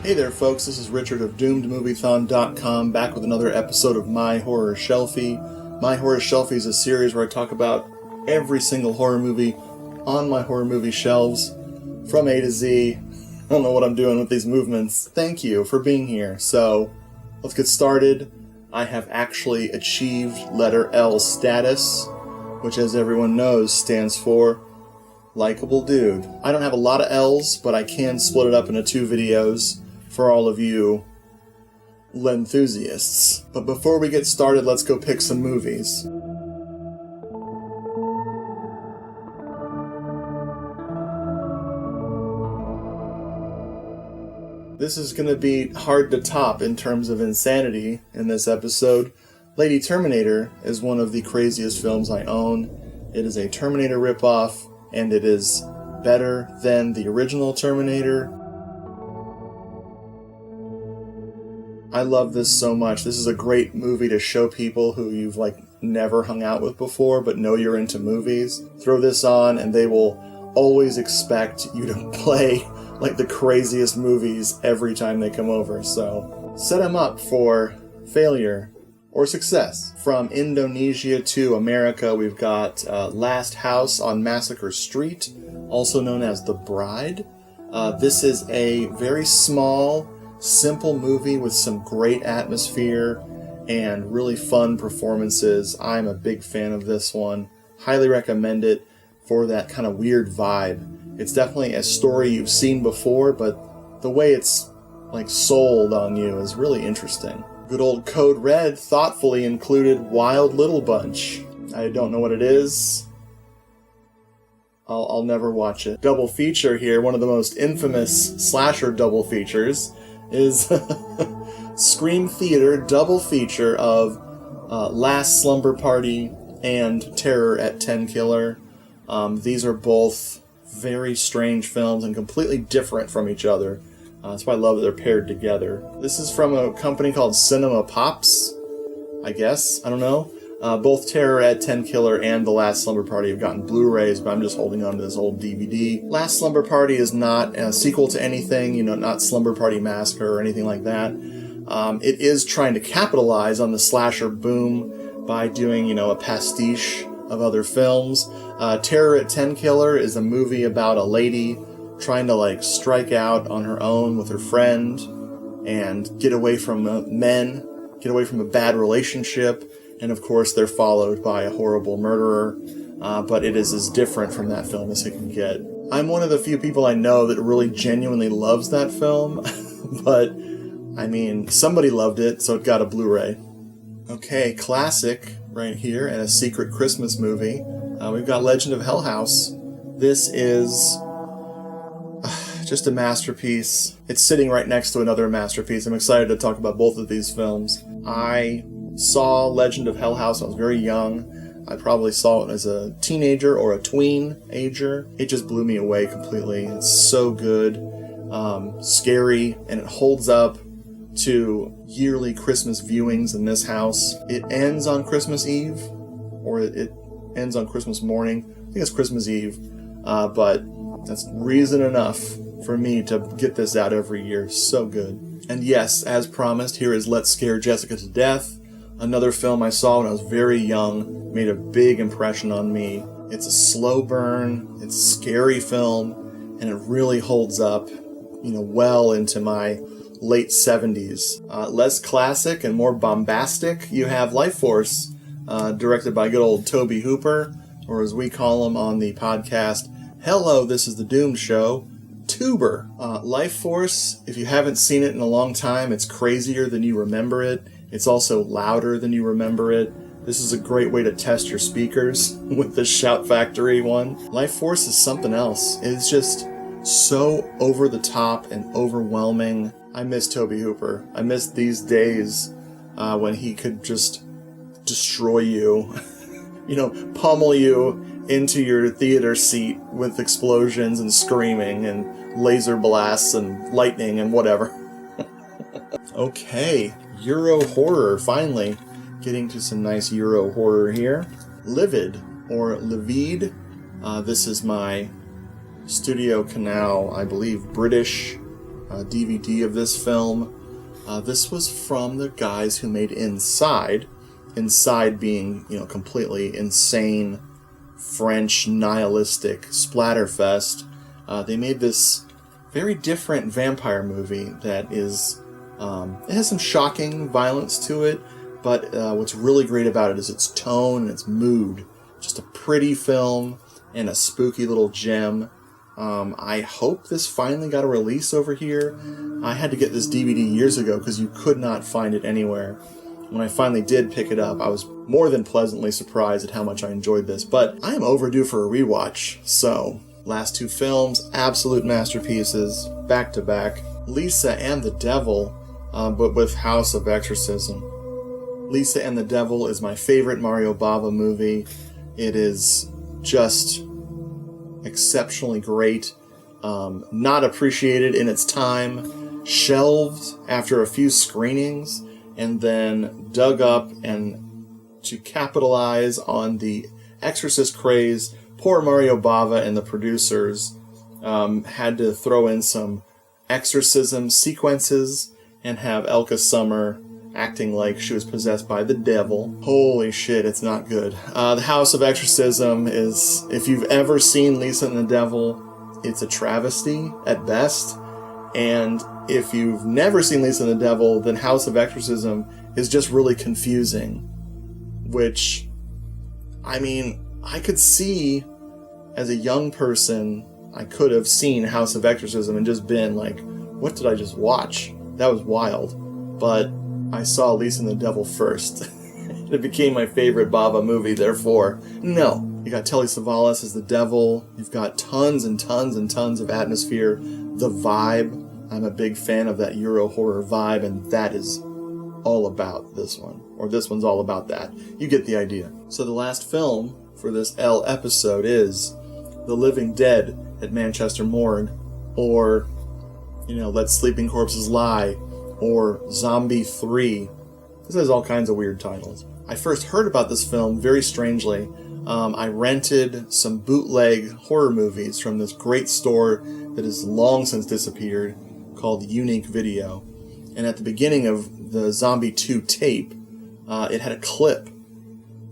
Hey there folks, this is Richard of DoomedMovieThon.com back with another episode of My Horror Shelfie. My Horror Shelfie is a series where I talk about every single horror movie on my horror movie shelves from A to Z. I don't know what I'm doing with these movements. Thank you for being here. So, let's get started. I have actually achieved letter L status, which as everyone knows stands for Likeable Dude. I don't have a lot of L's, but I can split it up into 2 videos for all of you enthusiasts. But before we get started, let's go pick some movies. This is going to be hard to top in terms of insanity in this episode. Lady Terminator is one of the craziest films I own. It is a Terminator ripoff, and it is better than the original Terminator. I love this so much. This is a great movie to show people who you've never hung out with before but know you're into movies. Throw this on and they will always expect you to play the craziest movies every time they come over. So set them up for failure or success. From Indonesia to America, we've got Last House on Massacre Street, also known as The Bride. This is a very small, simple movie with some great atmosphere and really fun performances. I'm a big fan of this one. Highly recommend it for that kind of weird vibe. It's definitely a story you've seen before, but the way it's sold on you is really interesting. Good old Code Red thoughtfully included Wild Little Bunch. I don't know what it is. I'll never watch it. Double feature here, one of the most infamous slasher double features is Scream Theater double feature of Last Slumber Party and Terror at 10 Killer. These are both very strange films and completely different from each other. That's why I love that they're paired together. This is from a company called Cinema Pops, I guess. I don't know. Both Terror at 10 Killer and The Last Slumber Party have gotten Blu-rays, but I'm just holding on to this old DVD. Last Slumber Party is not a sequel to anything, not Slumber Party Massacre or anything like that. It is trying to capitalize on the slasher boom by doing, a pastiche of other films. Terror at 10 Killer is a movie about a lady trying to strike out on her own with her friend and get away from men, get away from a bad relationship. And of course, they're followed by a horrible murderer, but it is as different from that film as it can get. I'm one of the few people I know that really genuinely loves that film, but, somebody loved it, so it got a Blu-ray. Okay, classic right here, and a secret Christmas movie. We've got Legend of Hell House. This is just a masterpiece. It's sitting right next to another masterpiece. I'm excited to talk about both of these films. I saw Legend of Hell House when I was very young. I probably saw it as a teenager or a tween-ager. It just blew me away completely. It's so good, scary, and it holds up to yearly Christmas viewings in this house. It ends on Christmas Eve, or it ends on Christmas morning. I think it's Christmas Eve, but that's reason enough for me to get this out every year. So good. And yes, as promised, here is Let's Scare Jessica to Death. Another film I saw when I was very young, made a big impression on me. It's a slow burn, it's a scary film, and it really holds up, well into my late 70s. Less classic and more bombastic, you have Life Force, directed by good old Tobe Hooper, or as we call him on the podcast, Hello, This is the Doomed Show, Tuber. Life Force, if you haven't seen it in a long time, it's crazier than you remember it. It's also louder than you remember it. This is a great way to test your speakers with the Shout Factory one. Life Force is something else. It's just so over the top and overwhelming. I miss Tobe Hooper. I miss these days when he could just destroy you, pummel you into your theater seat with explosions and screaming and laser blasts and lightning and whatever. Okay, Euro horror, finally. Getting to some nice Euro horror here. Livid, or Livide. This is my Studio Canal, I believe, British DVD of this film. This was from the guys who made Inside. Inside being, completely insane French nihilistic splatterfest. They made this very different vampire movie that is, it has some shocking violence to it, but what's really great about it is its tone and its mood. Just a pretty film and a spooky little gem. I hope this finally got a release over here. I had to get this DVD years ago because you could not find it anywhere. When I finally did pick it up, I was more than pleasantly surprised at how much I enjoyed this. But I am overdue for a rewatch, so last two films, absolute masterpieces, back to back. Lisa and the Devil, but with House of Exorcism. Lisa and the Devil is my favorite Mario Bava movie. It is just exceptionally great, not appreciated in its time, shelved after a few screenings, and then dug up and to capitalize on the Exorcist craze. Poor Mario Bava and the producers had to throw in some exorcism sequences and have Elka Summer acting like she was possessed by the devil. Holy shit, it's not good. The House of Exorcism is, if you've ever seen Lisa and the Devil, it's a travesty at best. And if you've never seen Lisa and the Devil, then House of Exorcism is just really confusing. Which, I could see, as a young person, I could have seen House of Exorcism and just been like, what did I just watch? That was wild. But I saw Lisa and the Devil first. It became my favorite Bava movie, therefore, no. You got Telly Savalas as the devil. You've got tons and tons and tons of atmosphere. The vibe. I'm a big fan of that Euro horror vibe, and that is all about this one. Or this one's all about that. You get the idea. So the last film for this L episode is The Living Dead at Manchester Morgue, or, Let Sleeping Corpses Lie, or Zombie 3. This has all kinds of weird titles. I first heard about this film very strangely. I rented some bootleg horror movies from this great store that has long since disappeared called Unique Video. And at the beginning of the Zombie 2 tape, it had a clip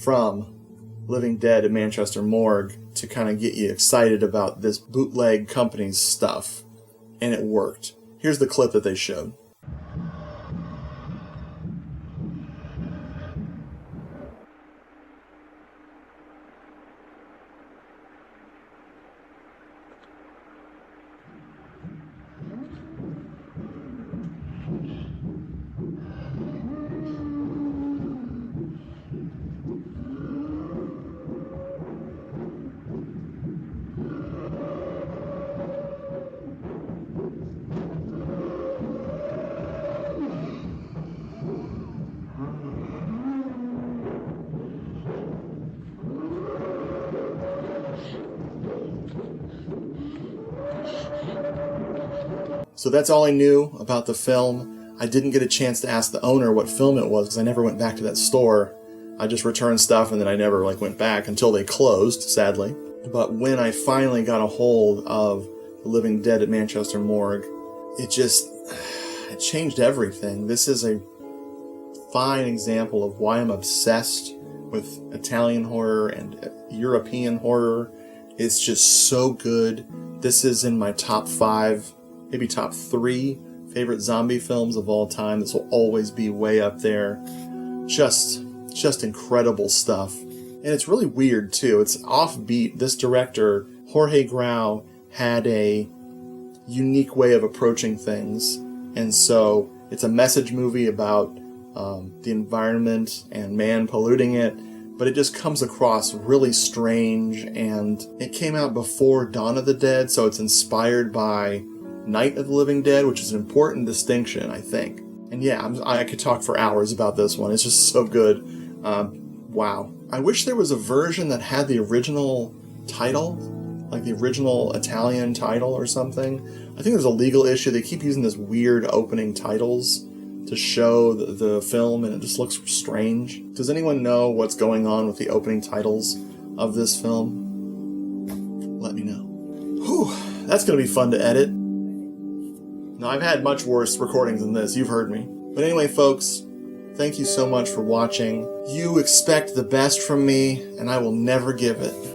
from Living Dead at Manchester Morgue to kind of get you excited about this bootleg company's stuff. And it worked. Here's the clip that they showed. So that's all I knew about the film. I didn't get a chance to ask the owner what film it was because I never went back to that store. I just returned stuff and then I never went back until they closed, sadly. But when I finally got a hold of The Living Dead at Manchester Morgue, it changed everything. This is a fine example of why I'm obsessed with Italian horror and European horror. It's just so good. This is in my top 5, maybe top 3 favorite zombie films of all time. This will always be way up there. Just incredible stuff. And it's really weird too. It's offbeat. This director, Jorge Grau, had a unique way of approaching things. And so it's a message movie about the environment and man polluting it, but it just comes across really strange, and it came out before Dawn of the Dead, so it's inspired by Night of the Living Dead, which is an important distinction, I think. And yeah, I could talk for hours about this one. It's just so good. Wow. I wish there was a version that had the original title, like the original Italian title or something. I think there's a legal issue. They keep using this weird opening titles to show the film, and it just looks strange. Does anyone know what's going on with the opening titles of this film? Let me know. Whew, that's going to be fun to edit. Now, I've had much worse recordings than this. You've heard me. But anyway, folks, thank you so much for watching. You expect the best from me, and I will never give it.